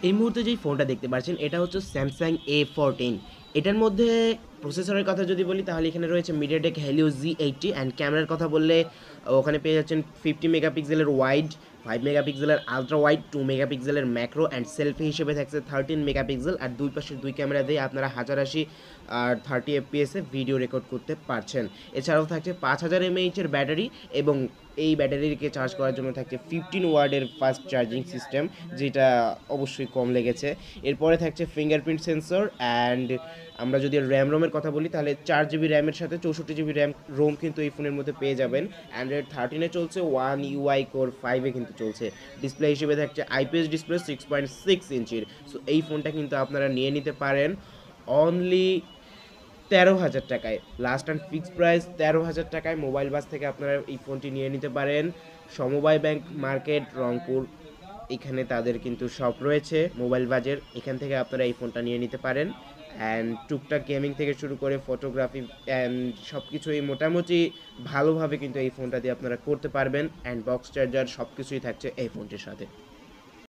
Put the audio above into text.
এই মুহূর্তে যেই ফোনটা দেখতে পাচ্ছেন এটা হচ্ছে স্যামসাং A14। এটার মধ্যে প্রসেসরের কথা যদি বলি তাহলে এখানে রয়েছে মিডিয়াটেক হেলিও Z80, অ্যান্ড ক্যামেরার কথা বললে ওখানে পেয়ে যাচ্ছেন 50 মেগাপিক্সেলের ওয়াইড, 5 মেগাপিক্সেলের আলট্রা ওয়াইড, 2 মেগাপিক্সেলের ম্যাক্রো, অ্যান্ড সেলফি হিসেবে থাকছে 13 মেগাপিক্সেল। আর দুই পাশে দুই ক্যামেরা দিয়ে আপনারা 1080 আর 30 FPS ভিডিও রেকর্ড করতে পারছেন। এছাড়াও থাকছে 5000 mAh-এর ব্যাটারি, এবং এই ব্যাটারিকে চার্জ করার জন্য থাকছে 15 ওয়াটের ফাস্ট চার্জিং সিস্টেম, যেটা অবশ্যই কম লেগেছে। এরপরে থাকছে ফিঙ্গারপ্রিন্ট সেন্সর, অ্যান্ড আমরা যদি র্যাম রোমের কথা বলি তাহলে 4 জিবি র্যামের সাথে 64 জিবি রোম কিন্তু এই ফোনের মধ্যে পেয়ে যাবেন। অ্যান্ড্রয়েড 13-এ চলছে, One UI Core 5-এ কিন্তু চলছে। ডিসপ্লে হিসেবে থাকছে আইপিএস ডিসপ্লে 6.6 ইঞ্চির। সো এই ফোনটা কিন্তু আপনারা নিয়ে নিতে পারেন অনলি 13,000 টাকায়। লাস্ট অ্যান্ড ফিক্সড প্রাইস 13,000 টাকায় মোবাইল বাস থেকে আপনারা এই ফোনটি নিয়ে নিতে পারেন। সমবায় ব্যাংক মার্কেট, রংপুর, এখানে তাদের কিন্তু শপ রয়েছে মোবাইল বাজের, এখান থেকে আপনারা এই ফোনটা নিয়ে নিতে পারেন। অ্যান্ড টুকটাক গেমিং থেকে শুরু করে ফটোগ্রাফি অ্যান্ড সব কিছুই মোটামুটি ভালোভাবে কিন্তু এই ফোনটা দিয়ে আপনারা করতে পারবেন। অ্যান্ড বক্স চার্জার সব কিছুই থাকছে এই ফোনটির সাথে।